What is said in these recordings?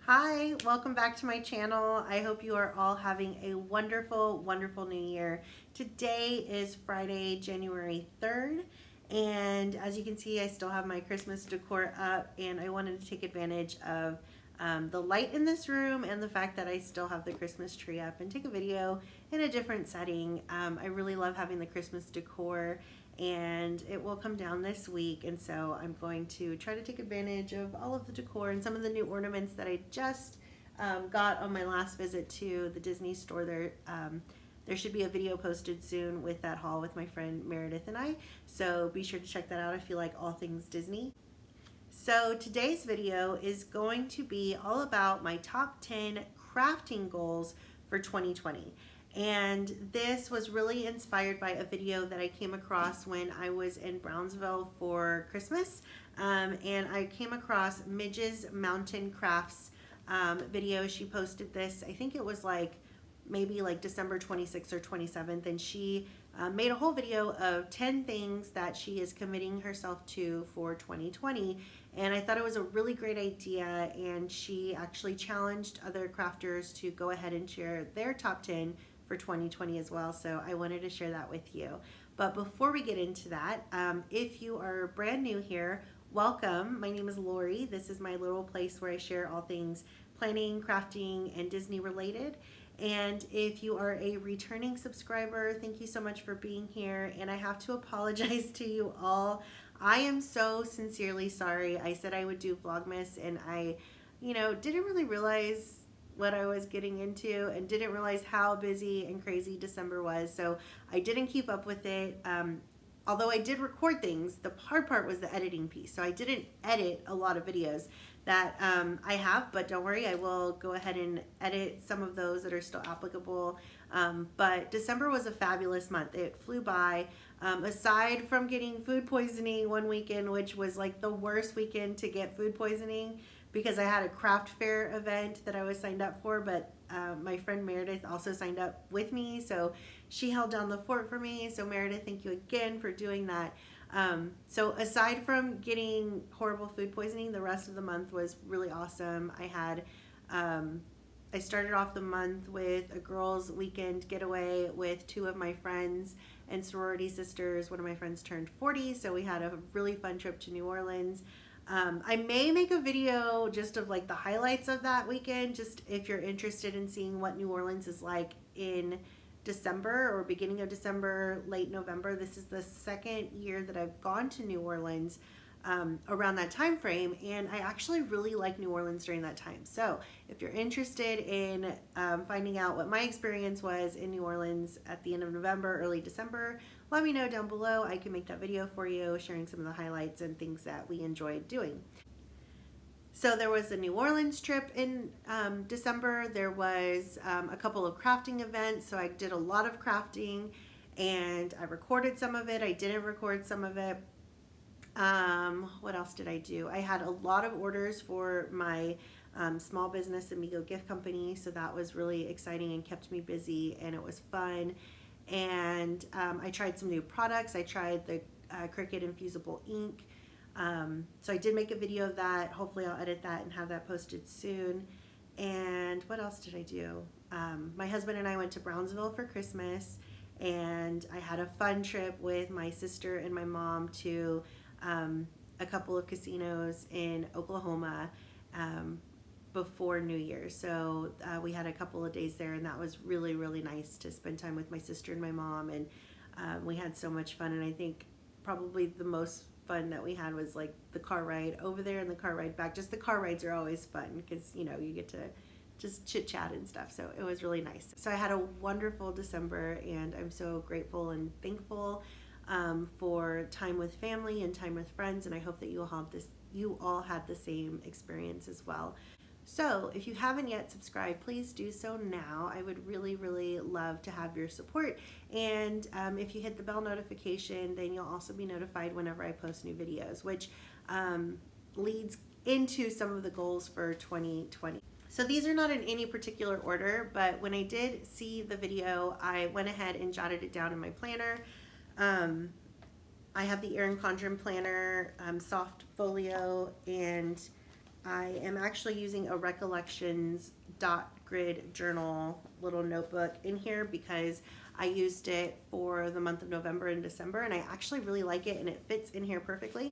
Hi, welcome back to my channel. I hope you are all having a wonderful, wonderful new year. Today is Friday, January 3rd, and as you can see, I still have my Christmas decor up, and I wanted to take advantage of the light in this room and the fact that I still have the Christmas tree up and take a video in a different setting. I really love having the Christmas decor, and it will come down this week, and so I'm going to try to take advantage of all of the decor and some of the new ornaments that I just got on my last visit to the Disney store. There should be a video posted soon with that haul with my friend Meredith and I, so be sure to check that out if you like all things Disney. So today's video is going to be all about my top 10 crafting goals for 2020. And this was really inspired by a video that I came across when I was in Brownsville for Christmas. And I came across Midge's Mountain Crafts video. She posted this, I think it was maybe December 26th or 27th, and she made a whole video of 10 things that she is committing herself to for 2020, and I thought it was a really great idea, and she actually challenged other crafters to go ahead and share their top 10 for 2020 as well, so I wanted to share that with you. But before we get into that, if you are brand new here, welcome. My name is Lori. This is my little place where I share all things planning, crafting, and Disney related. And if you are a returning subscriber, thank you so much for being here. And I have to apologize to you all. I am so sincerely sorry. I said I would do Vlogmas, and I, didn't really realize what I was getting into and didn't realize how busy and crazy December was. So I didn't keep up with it. Although I did record things, the hard part was the editing piece. So I didn't edit a lot of videos that I have, but don't worry, I will go ahead and edit some of those that are still applicable. But December was a fabulous month. It flew by. Aside from getting food poisoning one weekend, which was like the worst weekend to get food poisoning because I had a craft fair event that I was signed up for, but my friend Meredith also signed up with me, so she held down the fort for me. So Meredith, thank you again for doing that. So aside from getting horrible food poisoning, the rest of the month was really awesome. I started off the month with a girls' weekend getaway with two of my friends and sorority sisters. One of my friends turned 40, so we had a really fun trip to New Orleans. I may make a video just of the highlights of that weekend, just if you're interested in seeing what New Orleans is like in December or beginning of December, late November. This is the second year that I've gone to New Orleans around that time frame, and I actually really like New Orleans during that time. So if you're interested in finding out what my experience was in New Orleans at the end of November, early December, let me know down below. I can make that video for you, sharing some of the highlights and things that we enjoyed doing. So there was a New Orleans trip in December. There was a couple of crafting events. So I did a lot of crafting, and I recorded some of it. I didn't record some of it. What else did I do? I had a lot of orders for my small business Amigo gift company. So that was really exciting and kept me busy, and it was fun. And I tried some new products. I tried the Cricut infusible ink. So I did make a video of that. Hopefully I'll edit that and have that posted soon. And what else did I do? My husband and I went to Brownsville for Christmas, and I had a fun trip with my sister and my mom to a couple of casinos in Oklahoma before New Year's. So we had a couple of days there, and that was really, really nice to spend time with my sister and my mom, and we had so much fun. And I think probably the most fun that we had was the car ride over there and the car ride back. Just the car rides are always fun because you get to just chit chat and stuff, so it was really nice. So I had a wonderful December, and I'm so grateful and thankful for time with family and time with friends, and I hope that you all had the same experience as well. So if you haven't yet subscribed, please do so now. I would really, really love to have your support. And if you hit the bell notification, then you'll also be notified whenever I post new videos, which leads into some of the goals for 2020. So these are not in any particular order, but when I did see the video, I went ahead and jotted it down in my planner. I have the Erin Condren planner, soft folio, and I am actually using a recollections dot grid journal little notebook in here because I used it for the month of November and December, and I actually really like it, and it fits in here perfectly.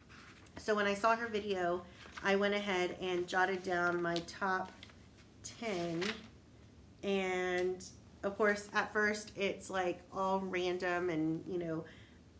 So when I saw her video, I went ahead and jotted down my top 10, and of course at first it's like all random, and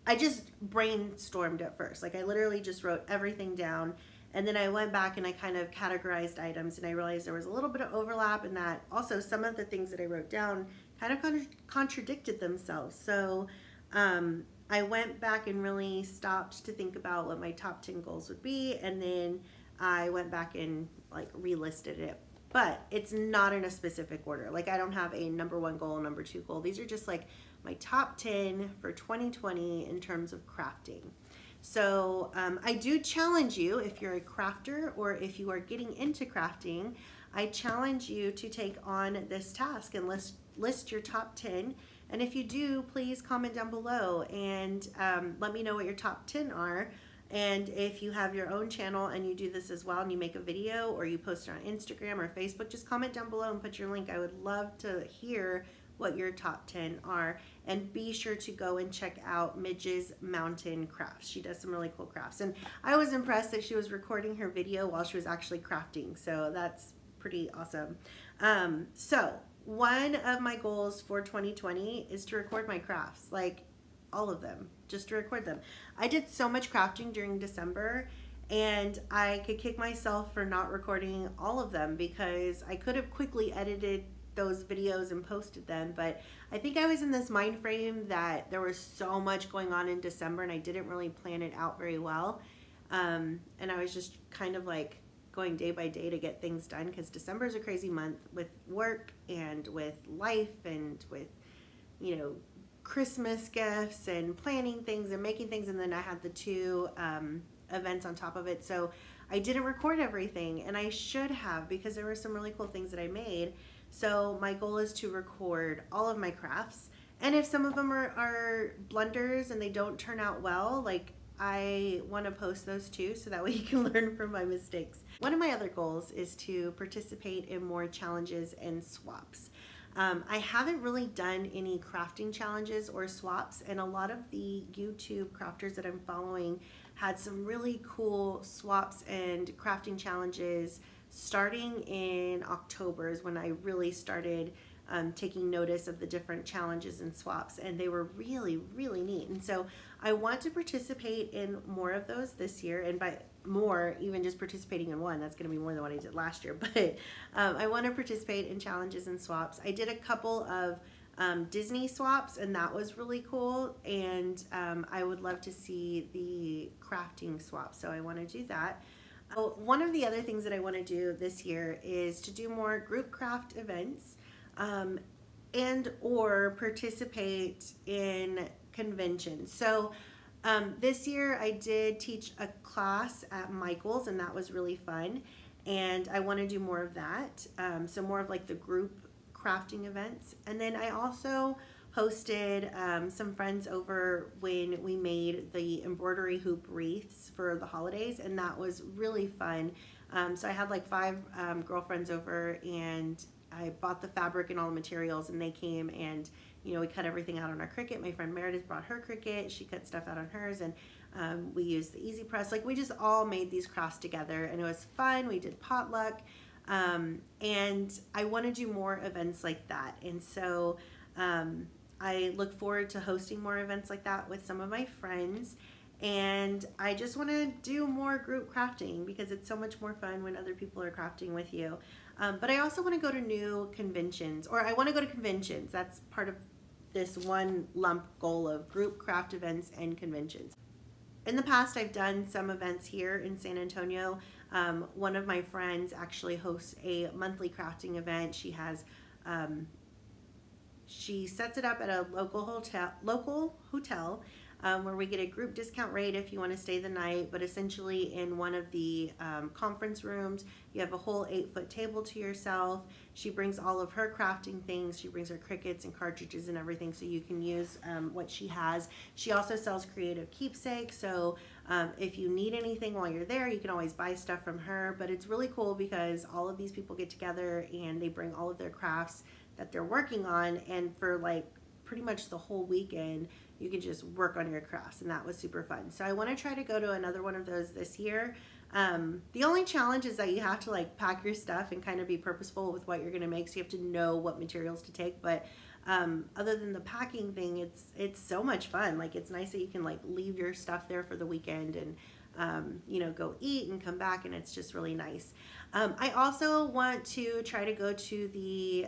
I just brainstormed at first. Like I literally just wrote everything down, and then I went back and I kind of categorized items, and I realized there was a little bit of overlap in that. Also, some of the things that I wrote down kind of contradicted themselves. So I went back and really stopped to think about what my top 10 goals would be, and then I went back and like relisted it. But it's not in a specific order. Like I don't have a number 1 goal, number 2 goal. These are just like my top 10 for 2020 in terms of crafting. So I do challenge you, if you're a crafter or if you are getting into crafting, I challenge you to take on this task and list your top 10. And if you do, please comment down below and let me know what your top 10 are. And if you have your own channel and you do this as well and you make a video or you post it on Instagram or Facebook, just comment down below and put your link. I would love to hear what your top 10 are. And be sure to go and check out Midge's Mountain Crafts. She does some really cool crafts. And I was impressed that she was recording her video while she was actually crafting. So that's pretty awesome. So one of my goals for 2020 is to record my crafts. Like all of them, just to record them. I did so much crafting during December, and I could kick myself for not recording all of them because I could have quickly edited those videos and posted them, but I think I was in this mind frame that there was so much going on in December and I didn't really plan it out very well, and I was just kind of like going day by day to get things done because December is a crazy month with work and with life and with Christmas gifts and planning things and making things, and then I had the 2 events on top of it, so I didn't record everything, and I should have because there were some really cool things that I made. So my goal is to record all of my crafts, and if some of them are blunders and they don't turn out well, like I want to post those too so that way you can learn from my mistakes. One of my other goals is to participate in more challenges and swaps. I haven't really done any crafting challenges or swaps, and a lot of the YouTube crafters that I'm following had some really cool swaps and crafting challenges. Starting in October is when I really started taking notice of the different challenges and swaps, and they were really, really neat. And so I want to participate in more of those this year, and by more, even just participating in one, that's going to be more than what I did last year, but I want to participate in challenges and swaps. I did a couple of Disney swaps, and that was really cool, and I would love to see the crafting swap, so I want to do that. One of the other things that I want to do this year is to do more group craft events and or participate in conventions. So this year I did teach a class at Michael's, and that was really fun, and I want to do more of that, so more of like the group crafting events. And then I also hosted some friends over when we made the embroidery hoop wreaths for the holidays, and that was really fun. So I had like 5 girlfriends over, and I bought the fabric and all the materials, and they came, and we cut everything out on our Cricut. My friend Meredith brought her Cricut, she cut stuff out on hers, and we used the Easy Press. Like we just all made these crafts together, and it was fun. We did potluck, and I want to do more events like that, and so I look forward to hosting more events like that with some of my friends, and I just want to do more group crafting because it's so much more fun when other people are crafting with you. But I also want to go to new conventions, or I want to go to conventions. That's part of this one lump goal of group craft events and conventions. In the past, I've done some events here in San Antonio. One of my friends actually hosts a monthly crafting event. She sets it up at a local hotel where we get a group discount rate if you want to stay the night, but essentially in one of the conference rooms, you have a whole 8-foot table to yourself. She brings all of her crafting things. She brings her Cricuts and cartridges and everything, so you can use what she has. She also sells creative keepsakes, so If you need anything while you're there, you can always buy stuff from her. But it's really cool because all of these people get together and they bring all of their crafts that they're working on, and for like pretty much the whole weekend you can just work on your crafts, and that was super fun. So I want to try to go to another one of those this year. The only challenge is that you have to like pack your stuff and kind of be purposeful with what you're going to make, so you have to know what materials to take. But other than the packing thing, it's so much fun. Like, it's nice that you can like leave your stuff there for the weekend and go eat and come back, and it's just really nice. I also want to try to go to the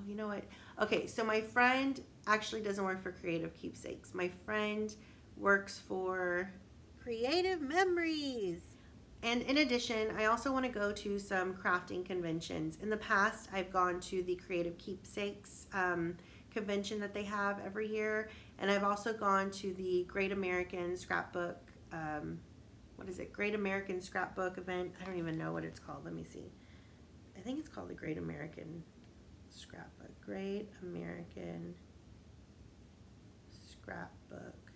you know what? Okay, so my friend actually doesn't work for Creative Keepsakes. My friend works for Creative Memories. And in addition, I also want to go to some crafting conventions. In the past, I've gone to the Creative Keepsakes convention that they have every year. And I've also gone to the Great American Scrapbook, Great American Scrapbook event. I don't even know what it's called. Let me see. I think it's called the Great American Scrapbook. Great American Scrapbook.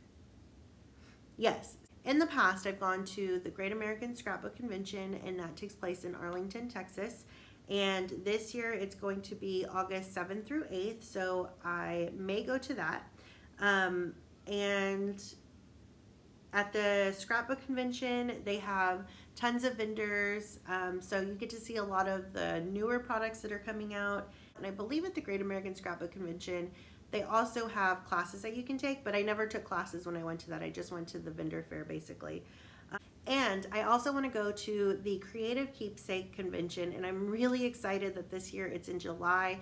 Yes. In the past, I've gone to the Great American Scrapbook Convention, and that takes place in Arlington, Texas. And this year it's going to be August 7th through 8th, so I may go to that. And at the Scrapbook Convention, they have tons of vendors, so you get to see a lot of the newer products that are coming out. And I believe at the Great American Scrapbook Convention, they also have classes that you can take, but I never took classes when I went to that. I just went to the vendor fair, basically. And I also want to go to the Creative Keepsake Convention, and I'm really excited that this year it's in July.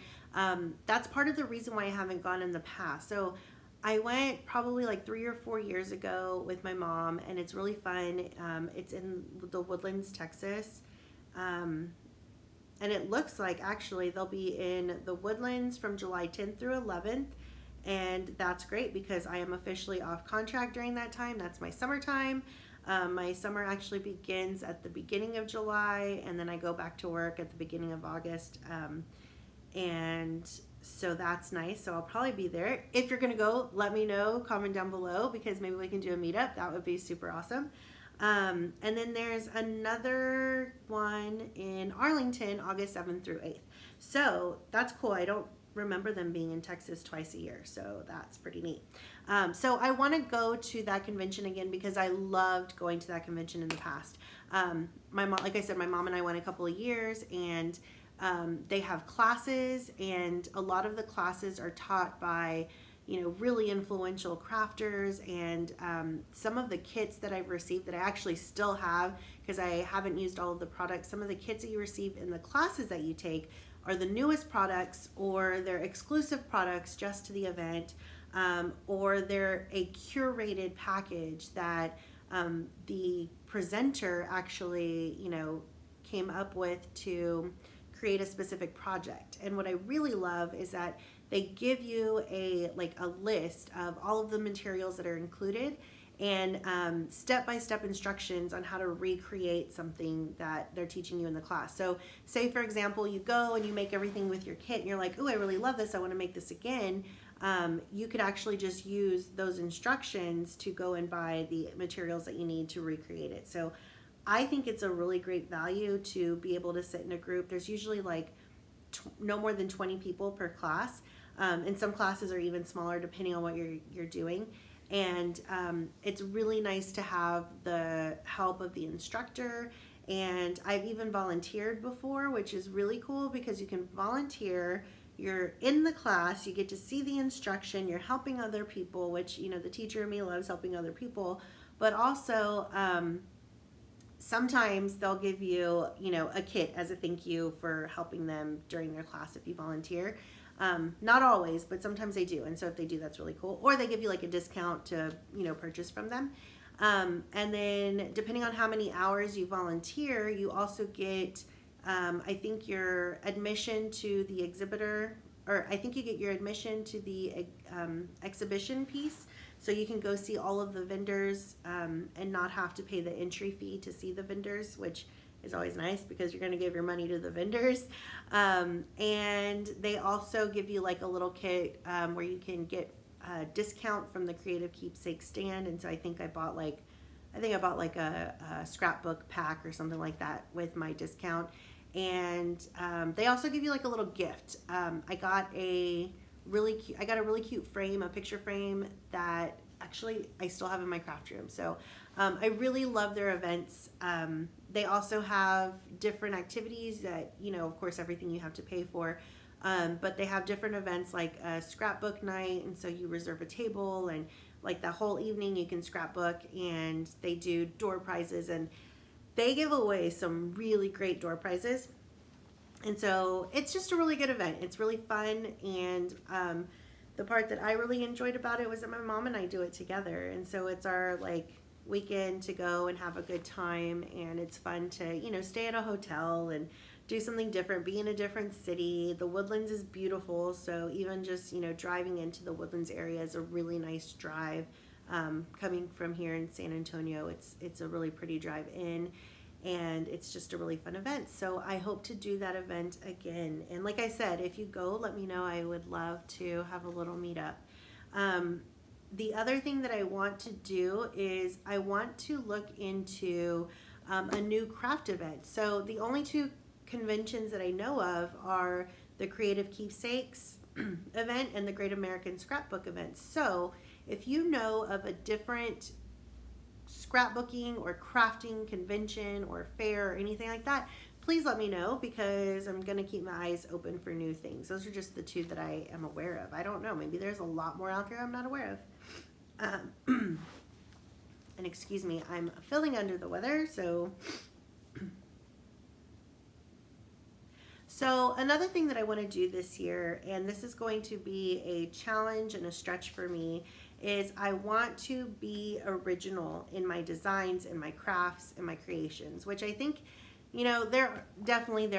That's part of the reason why I haven't gone in the past. So I went probably like 3 or 4 years ago with my mom, and it's really fun. It's in the Woodlands, Texas. And it looks like actually they'll be in the Woodlands from July 10th through 11th. And that's great because I am officially off contract during that time. That's my summertime. My summer actually begins at the beginning of July, and then I go back to work at the beginning of August. And so that's nice. So I'll probably be there. If you're going to go, let me know, comment down below, because maybe we can do a meetup. That would be super awesome. And then there's another one in Arlington, August 7th through 8th. So that's cool. I don't remember them being in Texas twice a year, so that's pretty neat. So I want to go to that convention again because I loved going to that convention in the past. My mom, like I said, my mom and I went a couple of years, and they have classes, and a lot of the classes are taught by really influential crafters, and some of the kits that I've received that I actually still have because I haven't used all of the products. Some of the kits that you receive in the classes that you take are the newest products, or they're exclusive products just to the event, or they're a curated package that the presenter actually came up with to create a specific project. And what I really love is that they give you a list of all of the materials that are included, and step-by-step instructions on how to recreate something that they're teaching you in the class. So say, for example, you go and you make everything with your kit, and you're like, oh, I really love this, I want to make this again. You could actually just use those instructions to go and buy the materials that you need to recreate it. So I think it's a really great value to be able to sit in a group. There's usually no more than 20 people per class, and some classes are even smaller depending on what you're doing. And it's really nice to have the help of the instructor. And I've even volunteered before, which is really cool because you can volunteer. You're in the class, you get to see the instruction, you're helping other people, which the teacher in me loves helping other people. But also sometimes they'll give you a kit as a thank you for helping them during their class if you volunteer. Not always, but sometimes they do. And so if they do, that's really cool. Or they give you a discount to, purchase from them. And then depending on how many hours you volunteer, you also get, I think your admission to the exhibitor, or I think you get your admission to the exhibition piece. So you can go see all of the vendors and not have to pay the entry fee to see the vendors, which is always nice because you're going to give your money to the vendors. And they also give you a little kit where you can get discount from the Creative Keepsake stand, and so I think I bought like a scrapbook pack or something like that with my discount. And they also give you like a little gift. I got a really cute frame, a picture frame that actually I still have in my craft room. So I really love their events. They also have different activities that, of course, everything you have to pay for. But they have different events like a scrapbook night, and so you reserve a table, and like the whole evening you can scrapbook, and they do door prizes, and they give away some really great door prizes. And so it's just a really good event. It's really fun, and the part that I really enjoyed about it was that my mom and I do it together, and so it's our like weekend to go and have a good time, and it's fun to stay at a hotel and do something different, be in a different city. The Woodlands is beautiful, so even just driving into the Woodlands area is a really nice drive. Coming from here in San Antonio, it's a really pretty drive in, and it's just a really fun event. So I hope to do that event again. And like I said, if you go, let me know. I would love to have a little meetup. The other thing that I want to do is I want to look into a new craft event. So the only two conventions that I know of are the Creative Keepsakes event and the Great American Scrapbook event. So if you know of a different scrapbooking or crafting convention or fair or anything like that, please let me know, because I'm going to keep my eyes open for new things. Those are just the two that I am aware of. I don't know. Maybe there's a lot more out there I'm not aware of. And excuse me, I'm feeling under the weather, So another thing that I want to do this year, and this is going to be a challenge and a stretch for me, is I want to be original in my designs and my crafts and my creations, which I think, there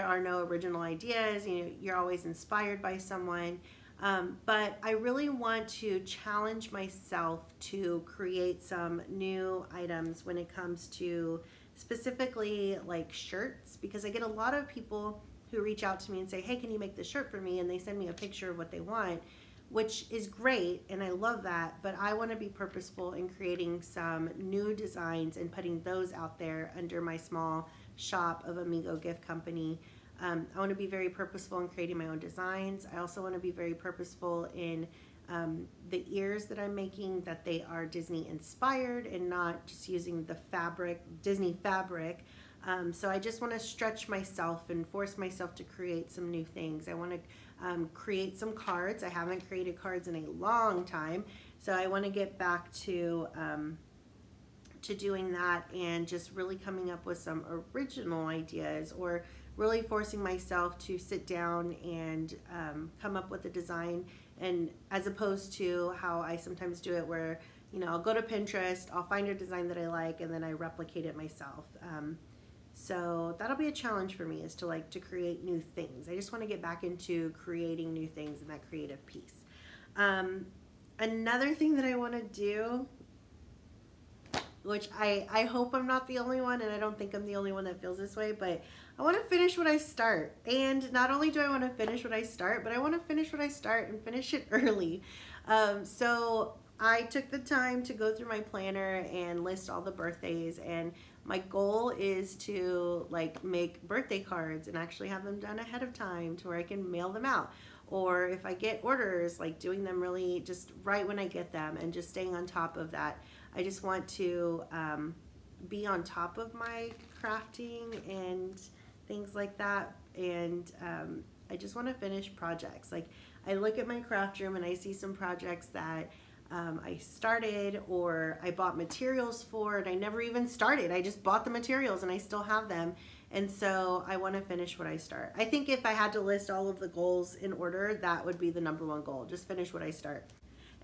are no original ideas. You're always inspired by someone. But I really want to challenge myself to create some new items when it comes to specifically like shirts, because I get a lot of people who reach out to me and say, hey, can you make this shirt for me? And they send me a picture of what they want, which is great, and I love that, but I want to be purposeful in creating some new designs and putting those out there under my small shop of Amigo Gift Company. I want to be very purposeful in creating my own designs. I also want to be very purposeful in the ears that I'm making, that they are Disney inspired and not just using the Disney fabric. So I just want to stretch myself and force myself to create some new things. I want to create some cards. I haven't created cards in a long time, so I want to get back to doing that, and just really coming up with some original ideas, or really forcing myself to sit down and come up with a design, and as opposed to how I sometimes do it where I'll go to Pinterest, I'll find a design that I like, and then I replicate it myself. So that'll be a challenge for me, is to create new things. I just want to get back into creating new things and that creative piece. Another thing that I want to do, which I hope I'm not the only one, and I don't think I'm the only one that feels this way, but I want to finish what I start. And not only do I want to finish what I start, but I want to finish what I start and finish it early. So I took the time to go through my planner and list all the birthdays, and my goal is to make birthday cards and actually have them done ahead of time to where I can mail them out. Or if I get orders, doing them really just right when I get them, and just staying on top of that. I just want to be on top of my crafting and things like that. And I just want to finish projects. I look at my craft room and I see some projects that I started, or I bought materials for, and I never even started. I just bought the materials and I still have them. And so I want to finish what I start. I think if I had to list all of the goals in order, that would be the number one goal. Just finish what I start.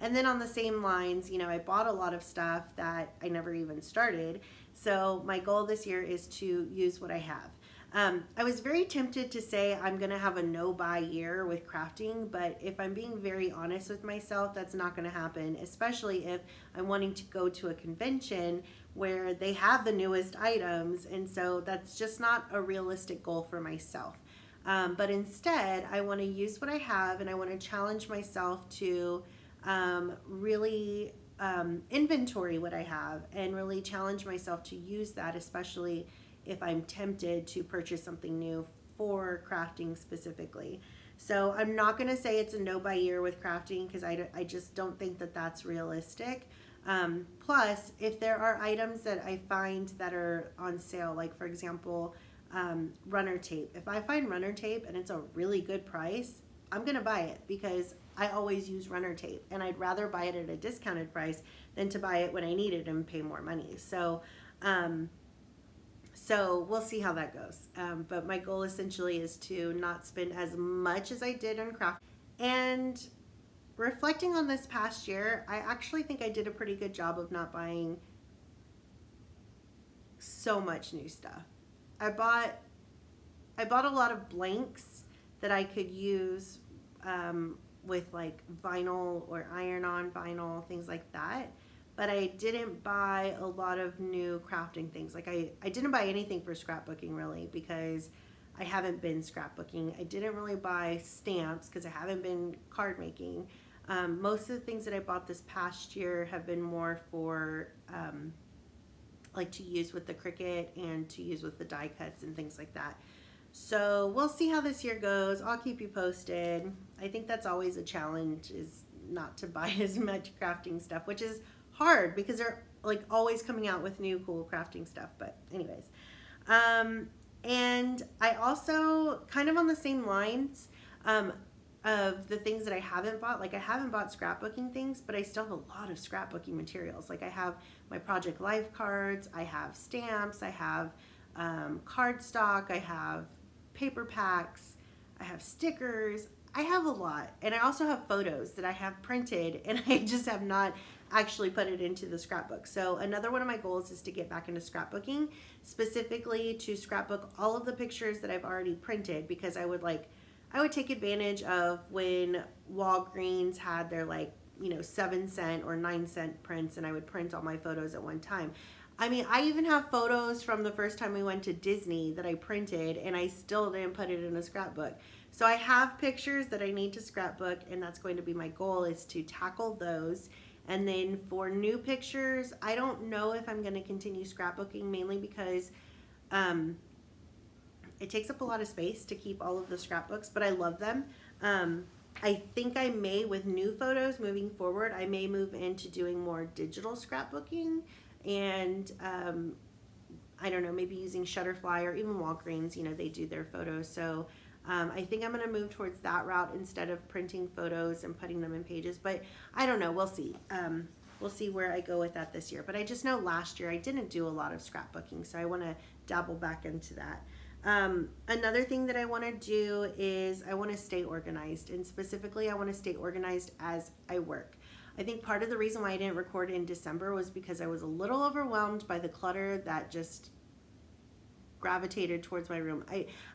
And then on the same lines, I bought a lot of stuff that I never even started. So my goal this year is to use what I have. I was very tempted to say I'm going to have a no-buy year with crafting, but if I'm being very honest with myself, that's not going to happen, especially if I'm wanting to go to a convention where they have the newest items, and so that's just not a realistic goal for myself. But instead, I want to use what I have, and I want to challenge myself to really inventory what I have and really challenge myself to use that, especially if I'm tempted to purchase something new for crafting specifically. So I'm not going to say it's a no buy year with crafting because I just don't think that that's realistic. Plus, if there are items that I find that are on sale, like for example, runner tape. If I find runner tape and it's a really good price, I'm going to buy it because I always use runner tape and I'd rather buy it at a discounted price than to buy it when I need it and pay more money. So we'll see how that goes. But my goal essentially is to not spend as much as I did on craft. And reflecting on this past year, I actually think I did a pretty good job of not buying so much new stuff. I bought a lot of blanks that I could use with like vinyl or iron-on vinyl, things like that. But I didn't buy a lot of new crafting things. Like I didn't buy anything for scrapbooking really because I haven't been scrapbooking. I didn't really buy stamps because I haven't been card making. Most of the things that I bought this past year have been more for like to use with the Cricut and to use with the die cuts and things like that. So we'll see how this year goes. I'll keep you posted. I think that's always a challenge, is not to buy as much crafting stuff, which is hard because they're like always coming out with new cool crafting stuff. But anyways, and I also kind of on the same lines of the things that I haven't bought. Like I haven't bought scrapbooking things, but I still have a lot of scrapbooking materials. Like I have my Project Life cards, I have stamps, I have cardstock, I have paper packs, I have stickers. I have a lot. And I also have photos that I have printed and I just have not actually put it into the scrapbook. So another one of my goals is to get back into scrapbooking, specifically to scrapbook all of the pictures that I've already printed, because I would take advantage of when Walgreens had their 7-cent or 9-cent prints, and I would print all my photos at one time. I mean, I even have photos from the first time we went to Disney that I printed and I still didn't put it in a scrapbook. So I have pictures that I need to scrapbook, and that's going to be my goal, is to tackle those. And then for new pictures, I don't know if I'm going to continue scrapbooking, mainly because it takes up a lot of space to keep all of the scrapbooks, but I love them. I think I may, with new photos moving forward, I may move into doing more digital scrapbooking, and I don't know, maybe using Shutterfly or even Walgreens, they do their photos. So I think I'm going to move towards that route instead of printing photos and putting them in pages, but I don't know, we'll see. We'll see where I go with that this year. But I just know last year I didn't do a lot of scrapbooking, so I want to dabble back into that. Another thing that I want to do is I want to stay organized, and specifically I want to stay organized as I work. I think part of the reason why I didn't record in December was because I was a little overwhelmed by the clutter that just gravitated towards my room.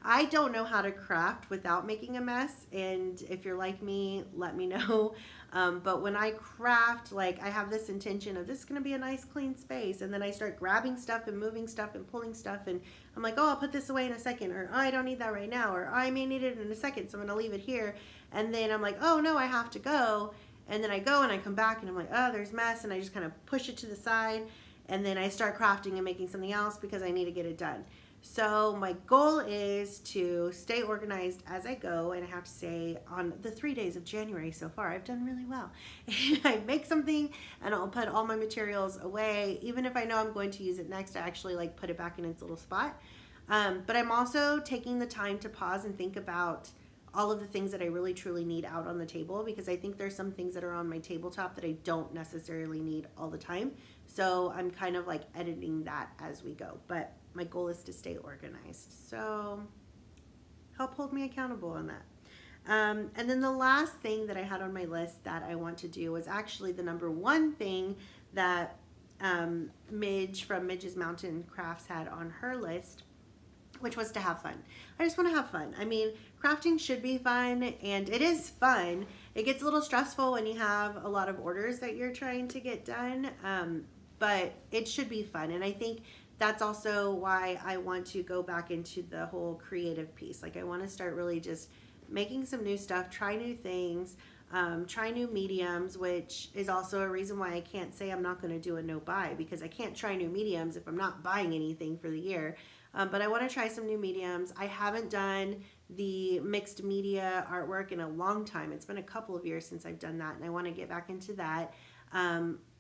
I don't know how to craft without making a mess, and if you're like me, let me know. But when I craft, I have this intention of this is going to be a nice clean space, and then I start grabbing stuff and moving stuff and pulling stuff, and I'm like, oh, I'll put this away in a second, or oh, I don't need that right now, or oh, I may need it in a second, so I'm going to leave it here. And then I'm like, oh no, I have to go. And then I go and I come back and I'm like, oh, there's mess, and I just kind of push it to the side, and then I start crafting and making something else because I need to get it done. So my goal is to stay organized as I go, and I have to say on the 3 days of January so far, I've done really well. I make something and I'll put all my materials away. Even if I know I'm going to use it next, I actually put it back in its little spot. But I'm also taking the time to pause and think about all of the things that I really truly need out on the table, because I think there's some things that are on my tabletop that I don't necessarily need all the time. So I'm kind of editing that as we go. But my goal is to stay organized. So help hold me accountable on that. And then the last thing that I had on my list that I want to do was actually the number one thing that Midge from Midge's Mountain Crafts had on her list, which was to have fun. I just want to have fun. I mean, crafting should be fun, and it is fun. It gets a little stressful when you have a lot of orders that you're trying to get done, but it should be fun. And I think that's also why I want to go back into the whole creative piece. I want to start really just making some new stuff, try new things. try new mediums, which is also a reason why I can't say I'm not going to do a no buy, because I can't try new mediums if I'm not buying anything for the year. But I want to try some new mediums. I haven't done the mixed media artwork in a long time. It's been a couple of years since I've done that, and I want to get back into that.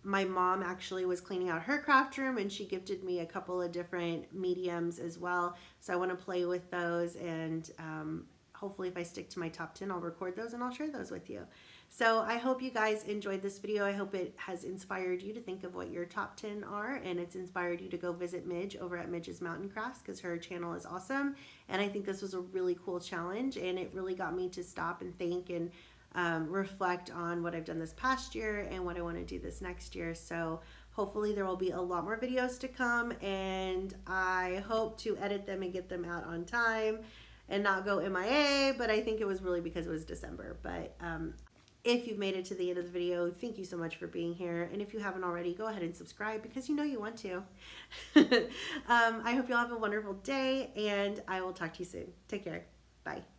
My mom actually was cleaning out her craft room, and she gifted me a couple of different mediums as well. So I want to play with those, and hopefully if I stick to my top 10, I'll record those and I'll share those with you. So I hope you guys enjoyed this video. I hope it has inspired you to think of what your top 10 are, and it's inspired you to go visit Midge over at Midge's Mountain Crafts, because her channel is awesome. And I think this was a really cool challenge, and it really got me to stop and think and reflect on what I've done this past year and what I want to do this next year. So hopefully there will be a lot more videos to come, and I hope to edit them and get them out on time and not go MIA, but I think it was really because it was December. But if you've made it to the end of the video, thank you so much for being here. And if you haven't already, go ahead and subscribe, because you know you want to. I hope you all have a wonderful day, and I will talk to you soon. Take care. Bye.